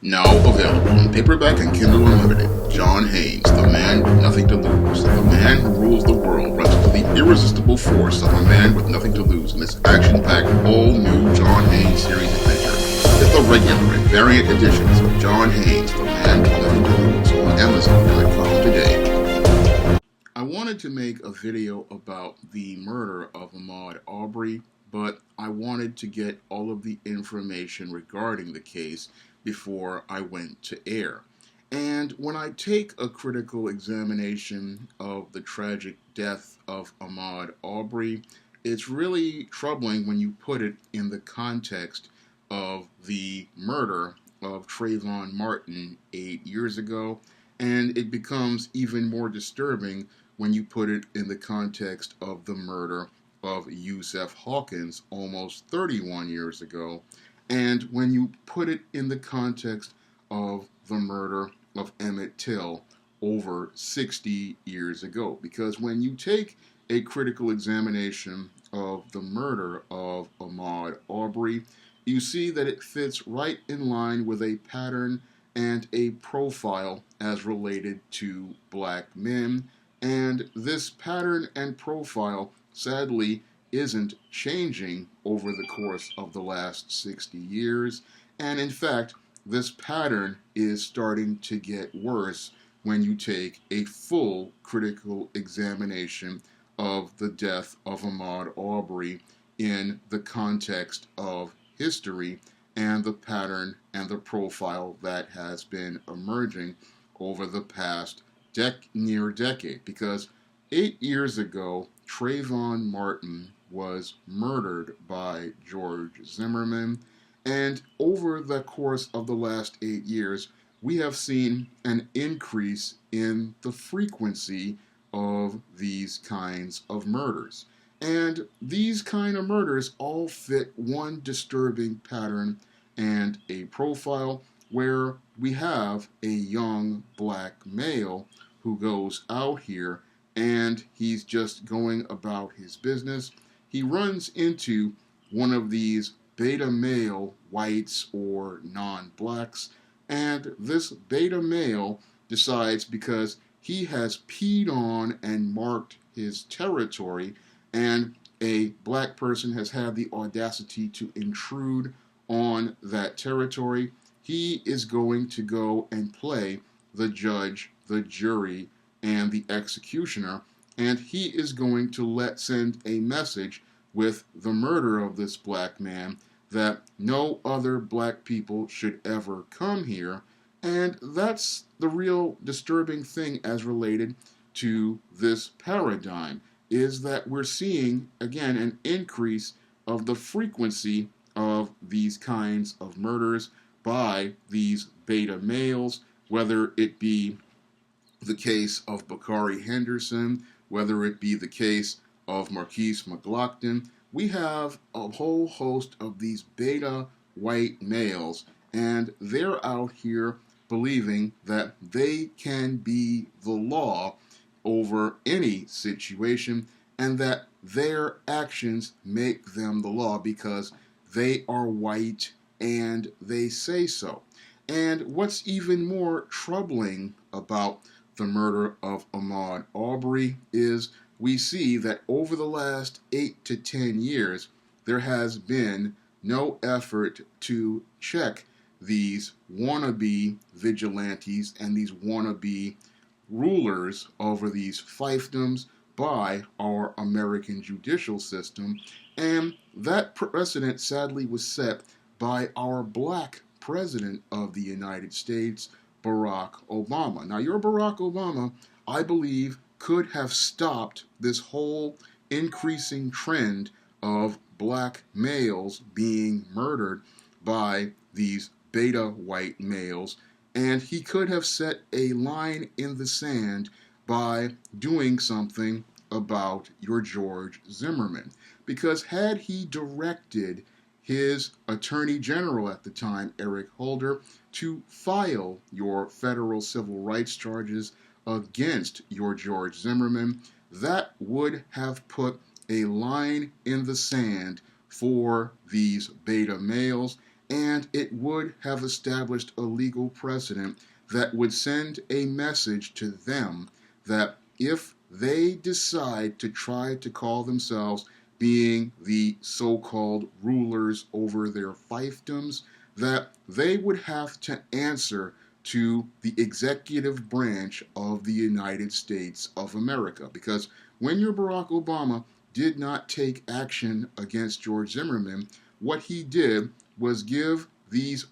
Now available in paperback and Kindle Unlimited. John Haynes, the man with nothing to lose. The man who rules the world runs into the irresistible force of a man with nothing to lose in this action-packed, all-new John Haynes series adventure. Get the regular and variant editions of John Haynes, the man with nothing to lose on Amazon.com today. I wanted to make a video about the murder of Ahmad Arbury, but I wanted to get all of the information regarding the case before I went to air. And when I take a critical examination of the tragic death of Ahmad Arbury, it's really troubling when you put it in the context of the murder of Trayvon Martin 8 years ago, and it becomes even more disturbing when you put it in the context of the murder of Yusef Hawkins almost 31 years ago, and when you put it in the context of the murder of Emmett Till over 60 years ago. Because when you take a critical examination of the murder of Ahmad Arbury, you see that it fits right in line with a pattern and a profile as related to black men. And this pattern and profile, sadly, isn't changing over the course of the last 60 years. And in fact, this pattern is starting to get worse when you take a full critical examination of the death of Ahmad Arbury in the context of history and the pattern and the profile that has been emerging over the past near decade. Because 8 years ago, Trayvon Martin was murdered by George Zimmerman, and over the course of the last 8 years, we have seen an increase in the frequency of these kinds of murders. And these kind of murders all fit one disturbing pattern and a profile where we have a young black male who goes out here and he's just going about his business. He runs into one of these beta male whites or non-blacks, and this beta male decides, because he has peed on and marked his territory, and a black person has had the audacity to intrude on that territory, he is going to go and play the judge, the jury, and the executioner, and he is going to send a message with the murder of this black man that no other black people should ever come here. And that's the real disturbing thing as related to this paradigm, is that we're seeing, again, an increase of the frequency of these kinds of murders by these beta males, whether it be the case of Bakari Henderson, whether it be the case of Marquise McLaughlin. We have a whole host of these beta white males, and they're out here believing that they can be the law over any situation, and that their actions make them the law because they are white and they say so. And what's even more troubling about the murder of Ahmad Arbury is we see that over the last 8 to 10 years, there has been no effort to check these wannabe vigilantes and these wannabe rulers over these fiefdoms by our American judicial system. And that precedent sadly was set by our black president of the United States, Barack Obama. Now, your Barack Obama, I believe, could have stopped this whole increasing trend of black males being murdered by these beta white males, and he could have set a line in the sand by doing something about your George Zimmerman. Because had he directed his Attorney General at the time, Eric Holder, to file your federal civil rights charges against your George Zimmerman, that would have put a line in the sand for these beta males, and it would have established a legal precedent that would send a message to them that if they decide to try to call themselves being the so-called rulers over their fiefdoms, that they would have to answer to the executive branch of the United States of America. Because when your Barack Obama did not take action against George Zimmerman, what he did was give these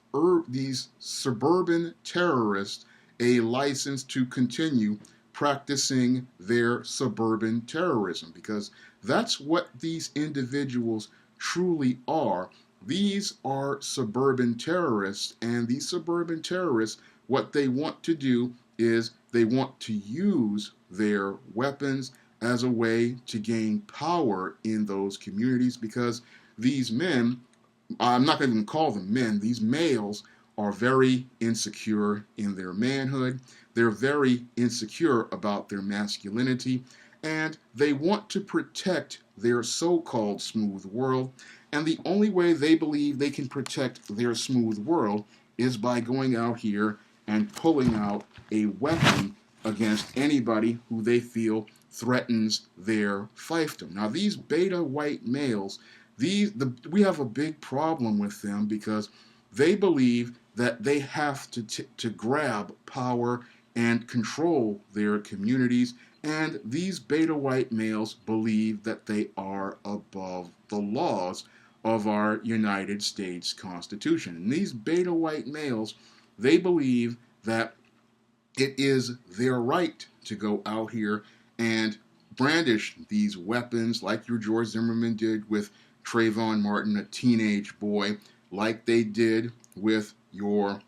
suburban terrorists a license to continue practicing their suburban terrorism, because that's what these individuals truly are. These are suburban terrorists, and these suburban terrorists, what they want to do is they want to use their weapons as a way to gain power in those communities, because these men, I'm not going to even call them men, these males are very insecure in their manhood. They're very insecure about their masculinity, and they want to protect their so-called smooth world. And the only way they believe they can protect their smooth world is by going out here and pulling out a weapon against anybody who they feel threatens their fiefdom. Now, these beta white males, we have a big problem with them, because they believe that they have to grab power and control their communities, and these beta white males believe that they are above the laws of our United States Constitution. And these beta white males, they believe that it is their right to go out here and brandish these weapons like your George Zimmerman did with Trayvon Martin, a teenage boy, like they did with your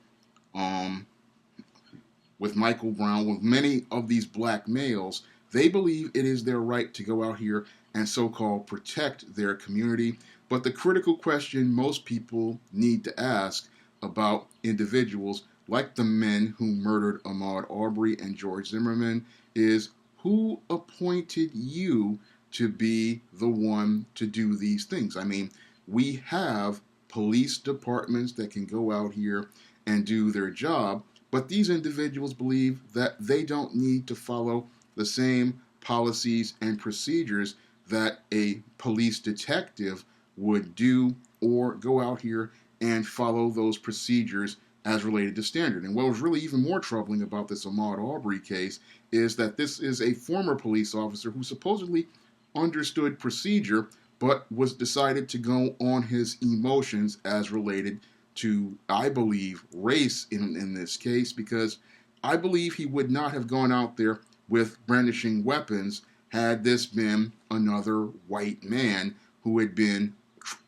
with Michael Brown, with many of these black males. They believe it is their right to go out here and so-called protect their community. But the critical question most people need to ask about individuals like the men who murdered Ahmad Arbery and George Zimmerman is, who appointed you to be the one to do these things? I mean, we have police departments that can go out here and do their job, but these individuals believe that they don't need to follow the same policies and procedures that a police detective would do, or go out here and follow those procedures as related to standard. And what was really even more troubling about this Ahmaud Arbery case is that this is a former police officer who supposedly understood procedure, but was decided to go on his emotions as related to, I believe, race in this case, because I believe he would not have gone out there with brandishing weapons had this been another white man who had been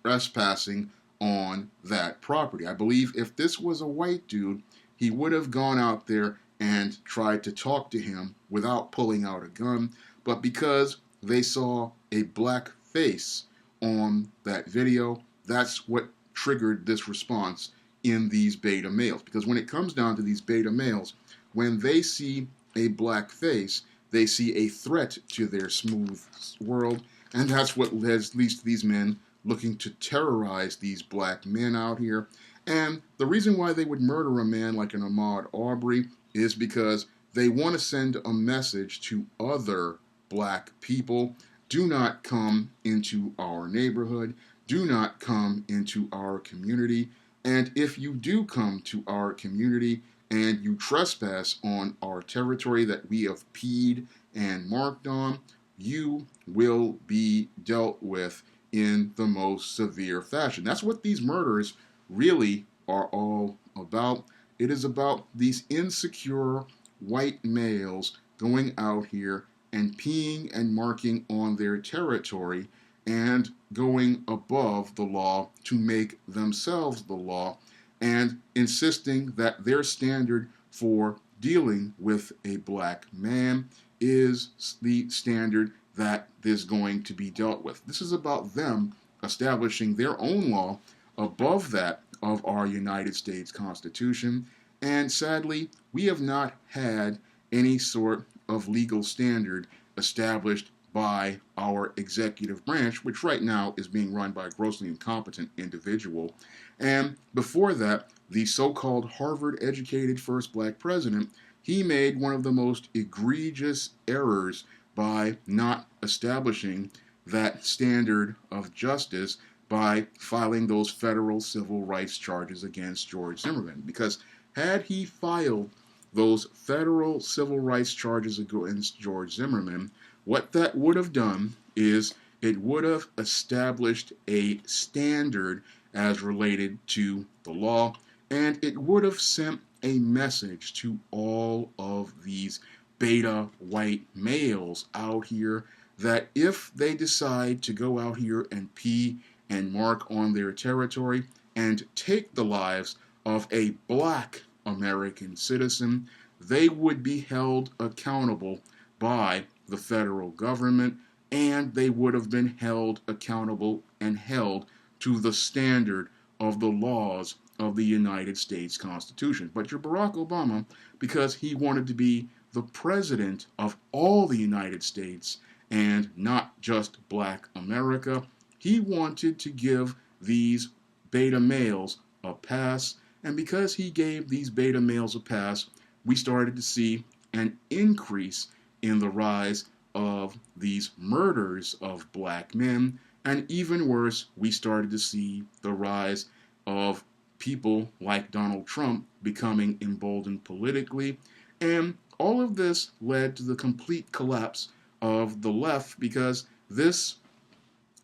trespassing on that property. I believe if this was a white dude, he would have gone out there and tried to talk to him without pulling out a gun. But because they saw a black face on that video, that's what triggered this response in these beta males. Because when it comes down to these beta males, when they see a black face, they see a threat to their smooth world, and that's what leads to these men looking to terrorize these black men out here. And the reason why they would murder a man like an Ahmaud Arbery is because they want to send a message to other black people: do not come into our neighborhood, do not come into our community, and if you do come to our community and you trespass on our territory that we have peed and marked on, you will be dealt with in the most severe fashion. That's what these murders really are all about. It is about these insecure white males going out here and peeing and marking on their territory and going above the law to make themselves the law, and insisting that their standard for dealing with a black man is the standard that is going to be dealt with. This is about them establishing their own law above that of our United States Constitution. And sadly, we have not had any sort of legal standard established by our executive branch, which right now is being run by a grossly incompetent individual. And before that, the so-called Harvard-educated first black president, he made one of the most egregious errors by not establishing that standard of justice by filing those federal civil rights charges against George Zimmerman. Because had he filed those federal civil rights charges against George Zimmerman, what that would have done is it would have established a standard as related to the law, and it would have sent a message to all of these beta white males out here that if they decide to go out here and pee and mark on their territory and take the lives of a black American citizen, they would be held accountable by the federal government, and they would have been held accountable and held to the standard of the laws of the United States Constitution. But your Barack Obama, because he wanted to be the president of all the United States and not just black America, he wanted to give these beta males a pass. And because he gave these beta males a pass, we started to see an increase in the rise of these murders of black men. And even worse, we started to see the rise of people like Donald Trump becoming emboldened politically. And all of this led to the complete collapse of the left, because this,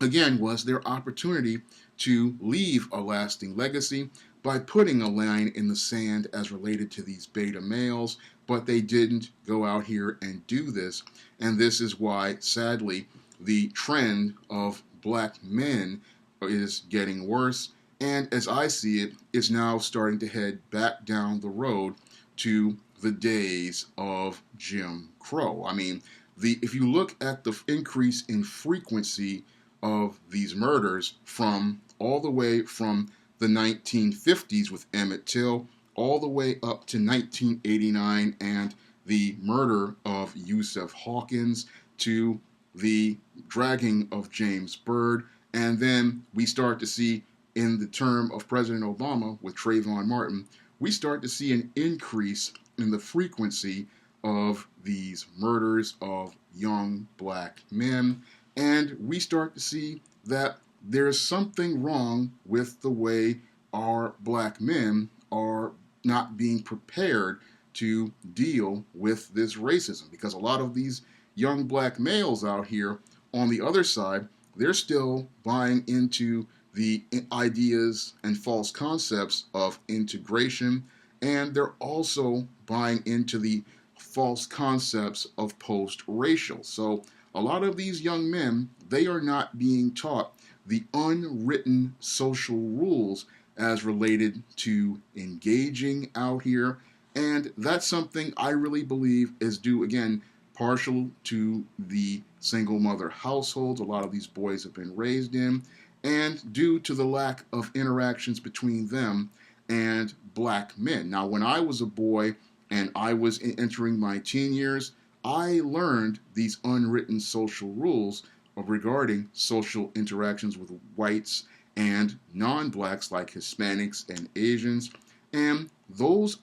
again, was their opportunity to leave a lasting legacy by putting a line in the sand as related to these beta males, but they didn't go out here and do this. And this is why, sadly, the trend of black men is getting worse, and as I see it, is now starting to head back down the road to the days of Jim Crow. I mean, if you look at the increase in frequency of these murders from all the way from the 1950s with Emmett Till all the way up to 1989 and the murder of Yusuf Hawkins, to the dragging of James Byrd, and then we start to see in the term of President Obama with Trayvon Martin, we start to see an increase in the frequency of these murders of young black men, and we start to see that there's something wrong with the way our black men are not being prepared to deal with this racism, because a lot of these young black males out here on the other side, they're still buying into the ideas and false concepts of integration, and they're also buying into the false concepts of post-racial. So a lot of these young men, they are not being taught the unwritten social rules as related to engaging out here. And that's something I really believe is due, again, partial to the single mother households a lot of these boys have been raised in, and due to the lack of interactions between them and black men. Now, when I was a boy and I was entering my teen years, I learned these unwritten social rules regarding social interactions with whites and non-blacks like Hispanics and Asians. And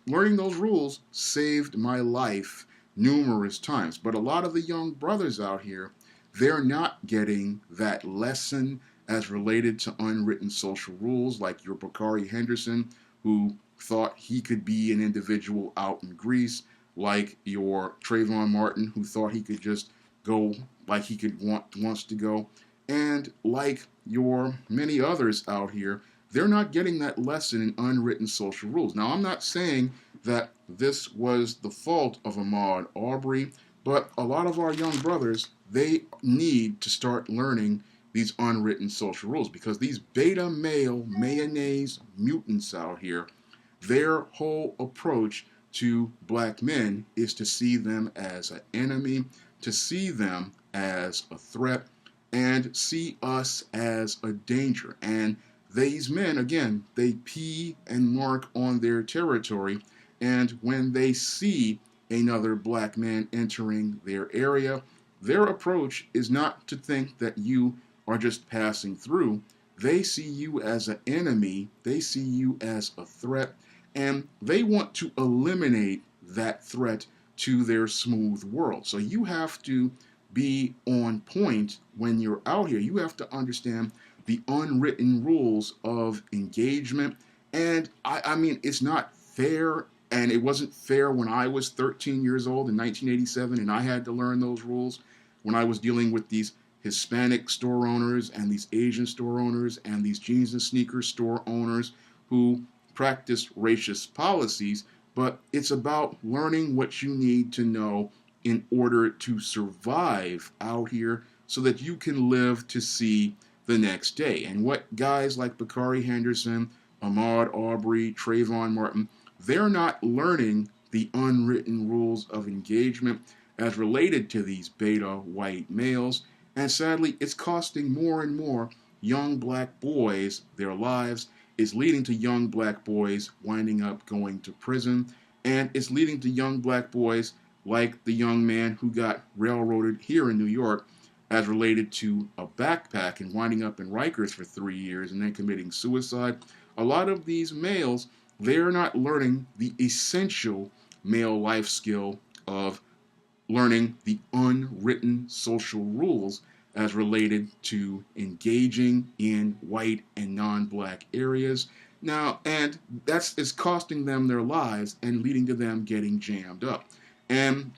learning those rules saved my life numerous times. But a lot of the young brothers out here, they're not getting that lesson as related to unwritten social rules, like your Bakari Henderson, who thought he could be an individual out in Greece, like your Trayvon Martin, who thought he could just go like he wants to go, and like your many others out here, they're not getting that lesson in unwritten social rules. Now, I'm not saying that this was the fault of Ahmad Arbery, but a lot of our young brothers, they need to start learning these unwritten social rules, because these beta male mayonnaise mutants out here, their whole approach to black men is to see them as an enemy, to see them as a threat, and see us as a danger. And these men, again, they pee and mark on their territory, and when they see another black man entering their area, their approach is not to think that you are just passing through. They see you as an enemy, they see you as a threat, and they want to eliminate that threat to their smooth world. So you have to be on point when you're out here. You have to understand the unwritten rules of engagement. And I mean, it's not fair, and it wasn't fair when I was 13 years old in 1987 and I had to learn those rules when I was dealing with these Hispanic store owners and these Asian store owners and these jeans and sneakers store owners who practice racist policies. But it's about learning what you need to know in order to survive out here so that you can live to see the next day. And what guys like Bakari Henderson, Ahmad, Arbury, Trayvon Martin, they're not learning the unwritten rules of engagement as related to these beta white males. And sadly, it's costing more and more young black boys their lives. It's leading to young black boys winding up going to prison. And it's leading to young black boys like the young man who got railroaded here in New York as related to a backpack and winding up in Rikers for 3 years and then committing suicide. A lot of these males, they're not learning the essential male life skill of learning the unwritten social rules as related to engaging in white and non-black areas. Now, and that's is costing them their lives and leading to them getting jammed up. And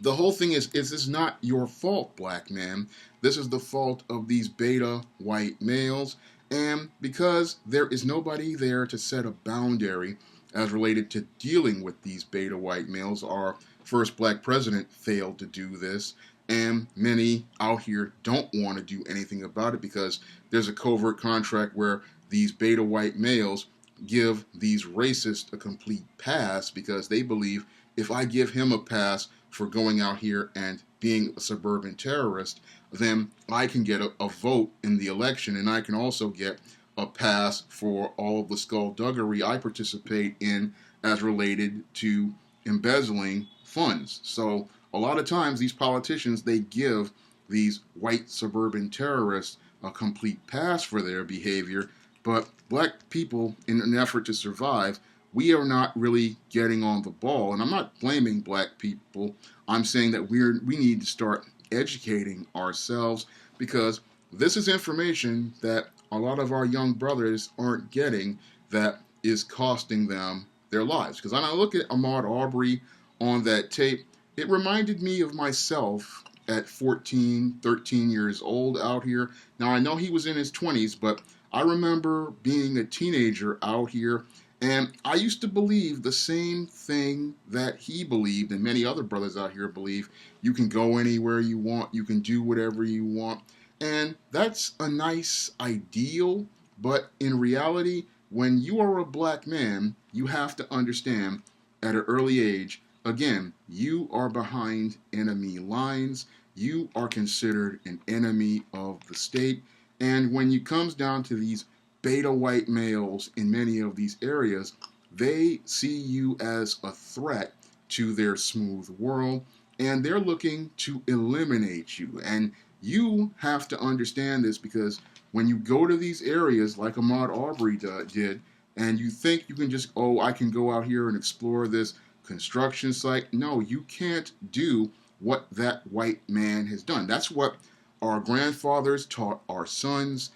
the whole thing is this is not your fault, black man. This is the fault of these beta white males. And because there is nobody there to set a boundary as related to dealing with these beta white males, our first black president failed to do this. And many out here don't want to do anything about it because there's a covert contract where these beta white males give these racists a complete pass because they believe if I give him a pass for going out here and being a suburban terrorist, then I can get a vote in the election, and I can also get a pass for all of the skullduggery I participate in as related to embezzling funds. So a lot of times these politicians, they give these white suburban terrorists a complete pass for their behavior, but black people, in an effort to survive, we are not really getting on the ball. And I'm not blaming black people. I'm saying that we need to start educating ourselves because this is information that a lot of our young brothers aren't getting that is costing them their lives. Because when I look at Ahmad Arbery on that tape, it reminded me of myself at 14, 13 years old out here. Now, I know he was in his 20s, but I remember being a teenager out here, and I used to believe the same thing that he believed, and many other brothers out here believe. You can go anywhere you want, you can do whatever you want, and that's a nice ideal, but in reality, when you are a black man, you have to understand at an early age, again, you are behind enemy lines, you are considered an enemy of the state, and when it comes down to these beta white males in many of these areas, they see you as a threat to their smooth world, and they're looking to eliminate you. And you have to understand this because when you go to these areas like Ahmad Arbery did, and you think you can just, oh, I can go out here and explore this construction site. No, you can't do what that white man has done. That's what our grandfathers taught our sons,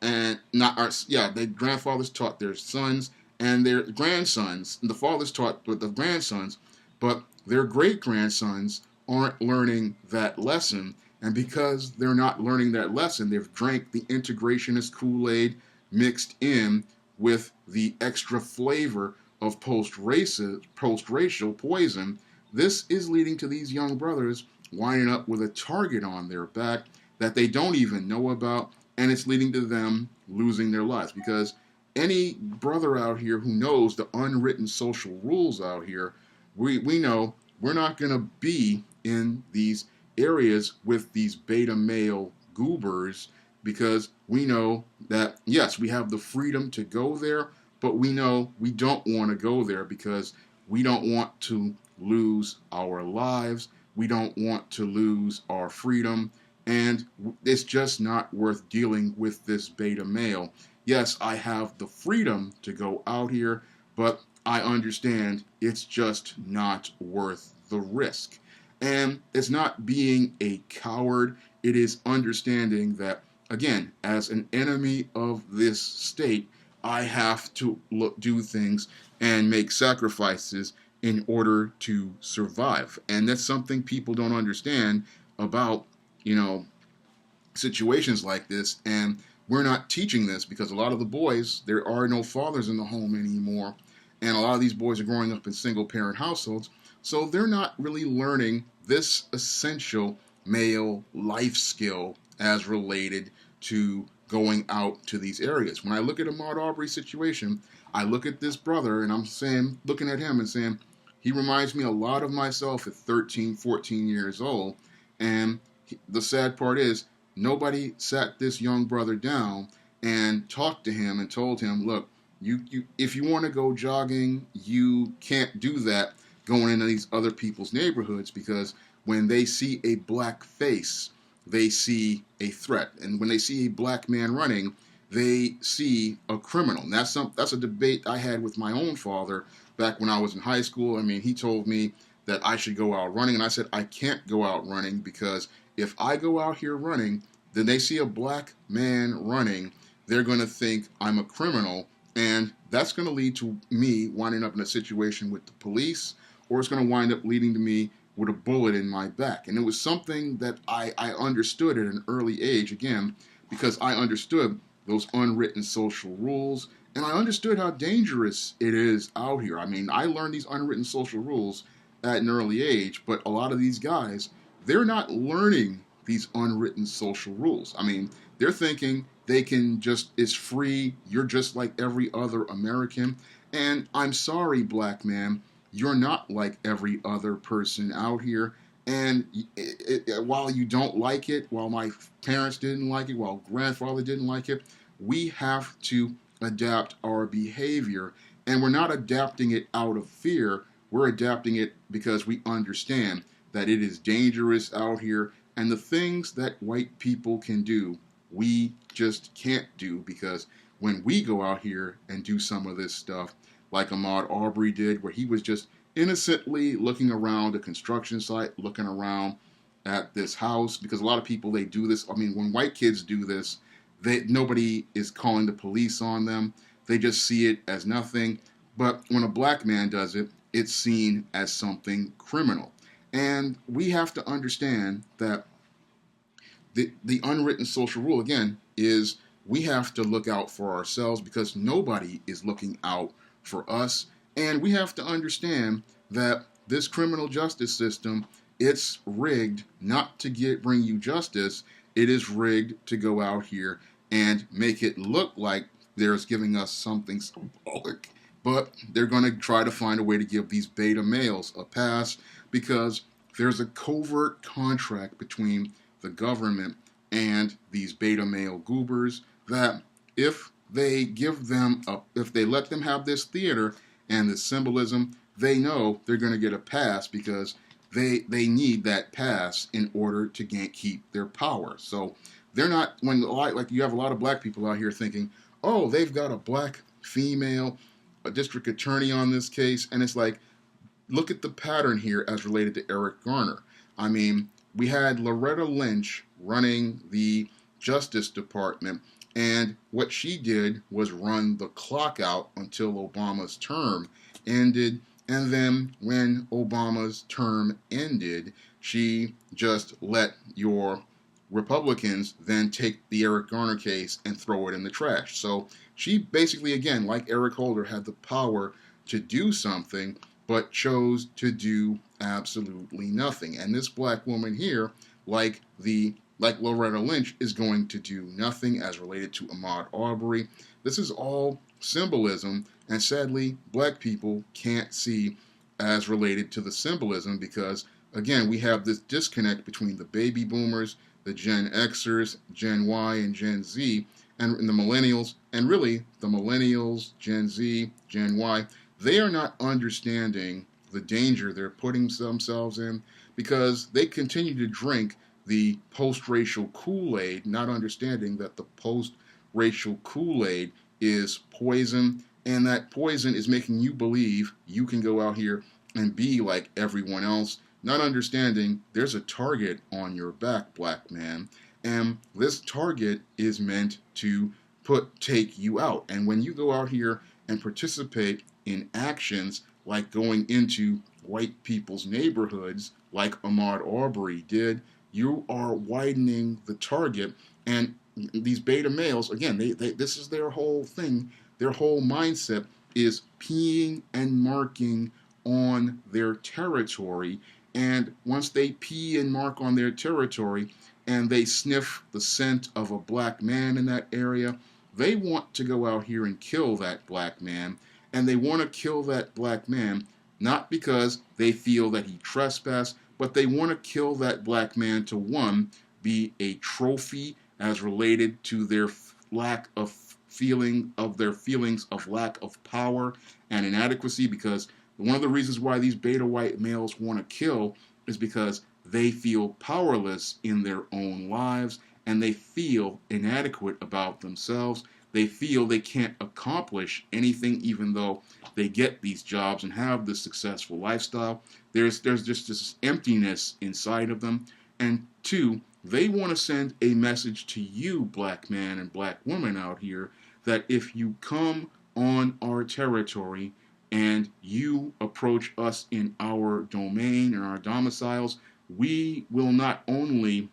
and not our, yeah, the grandfathers taught their sons and their grandsons. And the fathers taught the grandsons, but their great-grandsons aren't learning that lesson. And because they're not learning that lesson, they've drank the integrationist Kool-Aid mixed in with the extra flavor of post-racial poison. This is leading to these young brothers winding up with a target on their back that they don't even know about, and it's leading to them losing their lives. Because any brother out here who knows the unwritten social rules out here, we know we're not going to be in these areas with these beta male goobers, because we know that, yes, we have the freedom to go there, but we know we don't want to go there because we don't want to lose our lives. we don't want to lose our freedom, and it's just not worth dealing with this beta male. Yes, I have the freedom to go out here, but I understand it's just not worth the risk. And it's not being a coward, it is understanding that, again, as an enemy of this state, I have to do things and make sacrifices in order to survive. And that's something people don't understand about, you know, situations like this. And we're not teaching this because a lot of the boys, there are no fathers in the home anymore. And a lot of these boys are growing up in single parent households. So they're not really learning this essential male life skill as related to going out to these areas. When I look at Ahmad Arbery's situation, I look at this brother and I'm saying, looking at him and saying, he reminds me a lot of myself at 13, 14 years old. And the sad part is, nobody sat this young brother down and talked to him and told him, look, if you want to go jogging, you can't do that going into these other people's neighborhoods, because when they see a black face, they see a threat. And when they see a black man running, they see a criminal. And that's a debate I had with my own father back when I was in high school. I mean, he told me that I should go out running, and I said I can't go out running, because if I go out here running, then they see a black man running, they're going to think I'm a criminal, and that's going to lead to me winding up in a situation with the police, or it's going to wind up leading to me with a bullet in my back. And it was something that I understood at an early age, again, because I understood those unwritten social rules, and I understood how dangerous it is out here. I mean, I learned these unwritten social rules at an early age, but a lot of these guys, they're not learning these unwritten social rules. I mean, they're thinking they can just, it's free, you're just like every other American. And I'm sorry, black man, you're not like every other person out here. And while you don't like it, while my parents didn't like it, while grandfather didn't like it, we have to adapt our behavior. And we're not adapting it out of fear, we're adapting it because we understand that it is dangerous out here, and the things that white people can do, we just can't do, because when we go out here and do some of this stuff, like Ahmad Arbery did, where he was just innocently looking around a construction site, looking around at this house, because a lot of people, they do this. I mean, when white kids do this, nobody is calling the police on them. They just see it as nothing. But when a black man does it, it's seen as something criminal. And we have to understand that the unwritten social rule, again, is we have to look out for ourselves, because nobody is looking out for us. And we have to understand that this criminal justice system, it's rigged not to bring you justice. It is rigged to go out here and make it look like there's giving us something symbolic. But they're going to try to find a way to give these beta males a pass, because there's a covert contract between the government and these beta male goobers, that if they if they let them have this theater and this symbolism, they know they're going to get a pass, because they need that pass in order to keep their power. So they're not, like you have a lot of black people out here thinking, oh, they've got a black female, a district attorney on this case, and it's like, look at the pattern here as related to Eric Garner. I mean, we had Loretta Lynch running the Justice Department, and what she did was run the clock out until Obama's term ended, and then when Obama's term ended, she just let your Republicans then take the Eric Garner case and throw it in the trash. So she basically, again, like Eric Holder, had the power to do something, but chose to do absolutely nothing. And this black woman here, like Loretta Lynch, is going to do nothing as related to Ahmad Arbery. This is all symbolism, and sadly, black people can't see as related to the symbolism, because, again, we have this disconnect between the baby boomers, the Gen Xers, Gen Y, and Gen Z, and the millennials, and really the millennials, Gen Z, Gen Y. They are not understanding the danger they're putting themselves in, because they continue to drink the post-racial Kool-Aid, not understanding that the post-racial Kool-Aid is poison, and that poison is making you believe you can go out here and be like everyone else, not understanding there's a target on your back, black man, and this target is meant to take you out. And when you go out here and participate in actions like going into white people's neighborhoods, like Ahmad Arbery did, you are widening the target. And these beta males, again, this is their whole thing. Their whole mindset is peeing and marking on their territory. And once they pee and mark on their territory and they sniff the scent of a black man in that area, they want to go out here and kill that black man. And they want to kill that black man not because they feel that he trespassed, but they want to kill that black man to, one, be a trophy as related to their lack of their feelings of lack of power and inadequacy, because one of the reasons why these beta white males want to kill is because they feel powerless in their own lives and they feel inadequate about themselves. They feel they can't accomplish anything even though they get these jobs and have this successful lifestyle. There's just this emptiness inside of them. And two, they want to send a message to you, black man and black woman out here, that if you come on our territory and you approach us in our domain and our domiciles, we will not only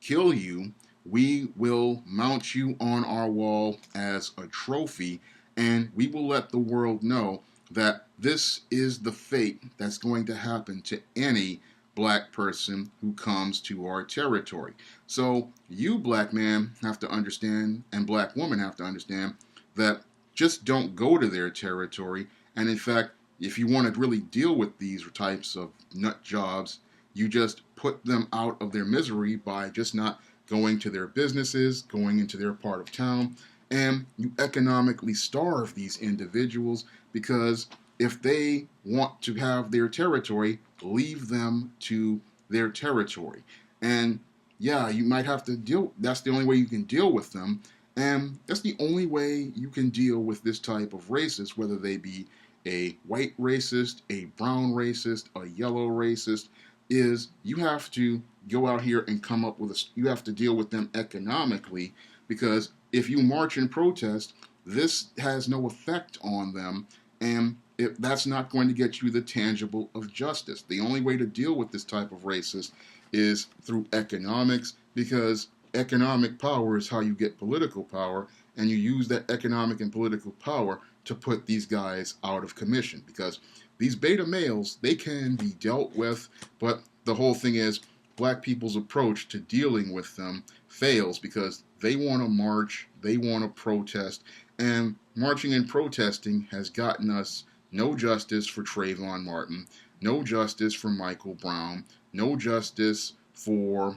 kill you, we will mount you on our wall as a trophy, and we will let the world know that this is the fate that's going to happen to any black person who comes to our territory. So you, black man, have to understand, and black woman have to understand, that just don't go to their territory. And in fact, if you want to really deal with these types of nut jobs, you just put them out of their misery by just not going to their businesses, going into their part of town, and you economically starve these individuals, because if they want to have their territory, leave them to their territory. And yeah, you might have to that's the only way you can deal with them, and that's the only way you can deal with this type of racist, whether they be a white racist, a brown racist, a yellow racist, is you have to go out here and come up with you have to deal with them economically, because if you march and protest, this has no effect on them, and that's not going to get you the tangible of justice. The only way to deal with this type of racist is through economics, because economic power is how you get political power, and you use that economic and political power to put these guys out of commission, because these beta males, they can be dealt with, but the whole thing is black people's approach to dealing with them fails, because they want to march, they want to protest, and marching and protesting has gotten us no justice for Trayvon Martin, no justice for Michael Brown, no justice for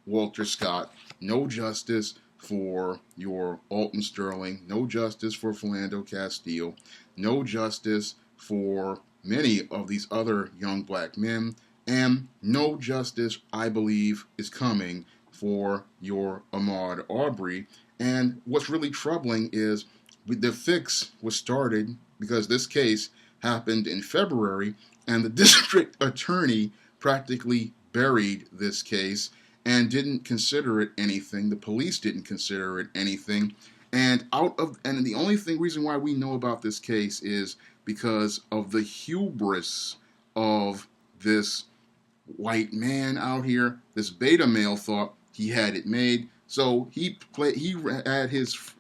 Walter Scott, no justice for your Alton Sterling, no justice for Philando Castile, no justice for many of these other young black men, and no justice, I believe, is coming for your Ahmad Arbery. And what's really troubling is the fix was started because this case happened in February, and the district attorney practically buried this case and didn't consider it anything. The police didn't consider it anything. And the only reason why we know about this case is because of the hubris of this white man out here. This beta male thought he had it made, so he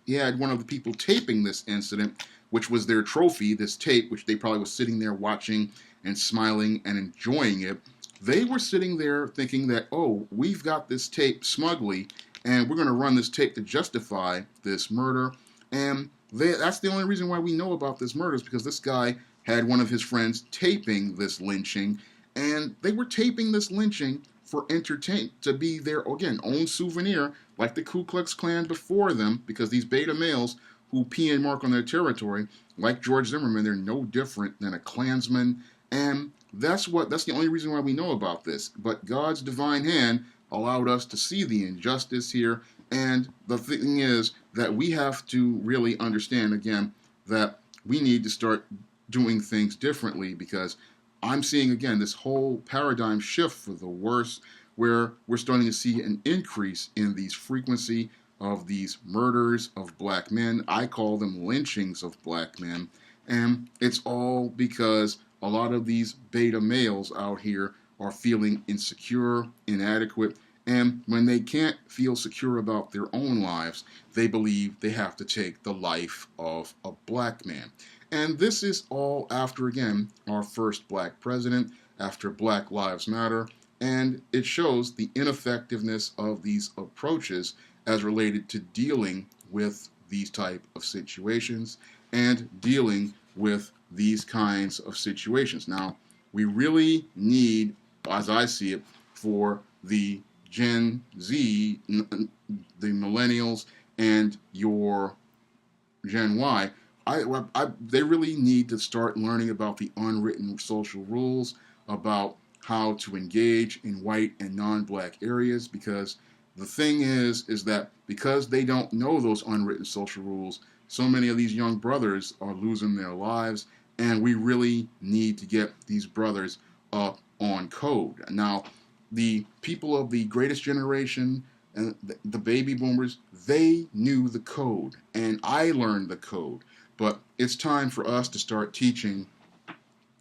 had one of the people taping this incident, which was their trophy, this tape, which they probably was sitting there watching and smiling and enjoying it. They were sitting there thinking that, oh, we've got this tape smugly, and we're going to run this tape to justify this murder. And that's the only reason why we know about this murder, is because this guy had one of his friends taping this lynching, and they were taping this lynching for to be their, again, own souvenir, like the Ku Klux Klan before them, because these beta males who pee and mark on their territory, like George Zimmerman. They're no different than a Klansman, and that's the only reason why we know about this. But God's divine hand allowed us to see the injustice here, and the thing is that we have to really understand again that we need to start doing things differently, because I'm seeing again this whole paradigm shift for the worse, where we're starting to see an increase in these frequency of these murders of black men. I call them lynchings of black men. And it's all because a lot of these beta males out here are feeling insecure, inadequate, and when they can't feel secure about their own lives, they believe they have to take the life of a black man. And this is all after, again, our first black president, after Black Lives Matter, and it shows the ineffectiveness of these approaches as related to dealing with these type of situations and dealing with these kinds of situations. Now, we really need, as I see it, for the Gen Z, the millennials, and your Gen Y, they really need to start learning about the unwritten social rules, about how to engage in white and non-black areas, because the thing is that because they don't know those unwritten social rules, so many of these young brothers are losing their lives, and we really need to get these brothers up on code. Now, the people of the greatest generation and the baby boomers, they knew the code, and I learned the code. But it's time for us to start teaching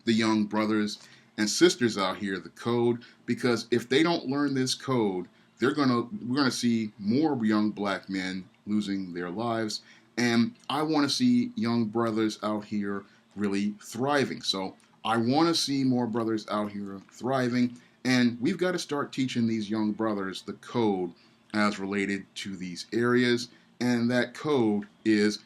the young brothers and sisters out here the code, because if they don't learn this code, we're gonna see more young black men losing their lives, and I want to see young brothers out here really thriving. So I want to see more brothers out here thriving, and we've got to start teaching these young brothers the code as related to these areas, and that code is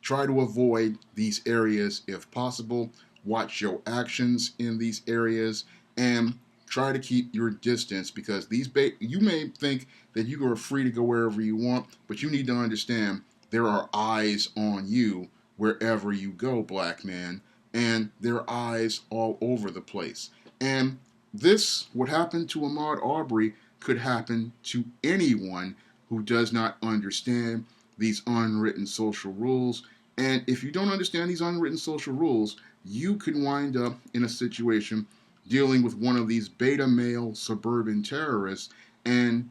try to avoid these areas if possible. Watch your actions in these areas and try to keep your distance, because you may think that you are free to go wherever you want, but you need to understand there are eyes on you wherever you go, black man, and there are eyes all over the place. And this, what happened to Ahmad Arbery, could happen to anyone who does not understand these unwritten social rules. And if you don't understand these unwritten social rules, you can wind up in a situation dealing with one of these beta male suburban terrorists and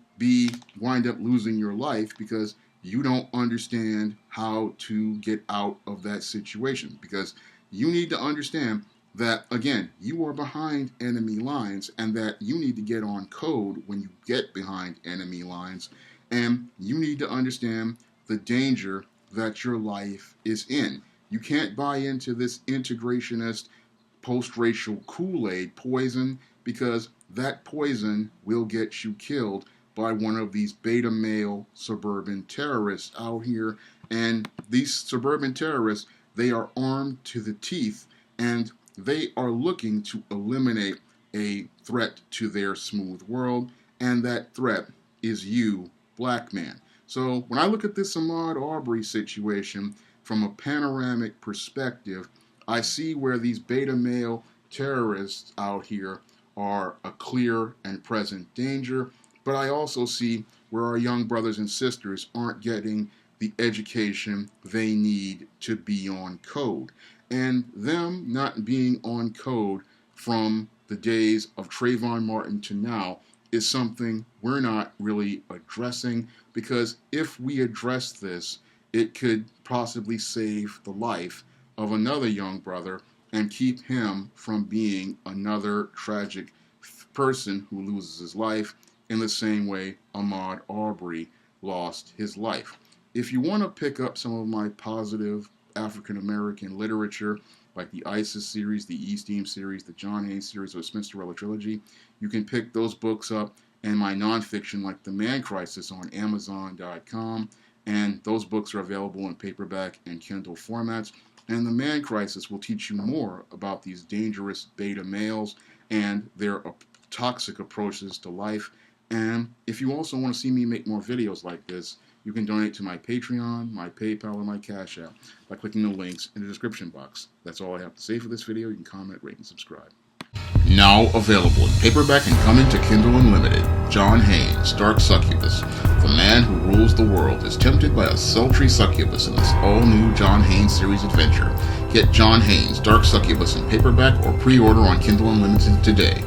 wind up losing your life because you don't understand how to get out of that situation. Because you need to understand that, again, you are behind enemy lines, and that you need to get on code when you get behind enemy lines, and you need to understand the danger that your life is in. You can't buy into this integrationist, post-racial Kool-Aid poison, because that poison will get you killed by one of these beta male suburban terrorists out here. And these suburban terrorists, they are armed to the teeth, and they are looking to eliminate a threat to their smooth world, and that threat is you, black man. So when I look at this Ahmad Arbery situation from a panoramic perspective, I see where these beta male terrorists out here are a clear and present danger, but I also see where our young brothers and sisters aren't getting the education they need to be on code. And them not being on code from the days of Trayvon Martin to now is something we're not really addressing, because if we address this, it could possibly save the life of another young brother and keep him from being another tragic person who loses his life in the same way Ahmad Arbery lost his life. If you want to pick up some of my positive African American literature, like the ISIS series, the Esteem series, the John Haynes series, or the Smith-Storella trilogy, you can pick those books up, and my nonfiction, like The Man Crisis, on Amazon.com. And those books are available in paperback and Kindle formats. And The Man Crisis will teach you more about these dangerous beta males and their toxic approaches to life. And if you also want to see me make more videos like this, You can donate to my Patreon, my PayPal, or my Cash App by clicking the links in the description box. That's all I have to say for this video. You can comment, rate, and subscribe. Now available in paperback and coming to Kindle Unlimited, John Haynes' Dark Succubus. The man who rules the world is tempted by a sultry succubus in this all-new John Haynes series adventure. Get John Haynes' Dark Succubus in paperback or pre-order on Kindle Unlimited today.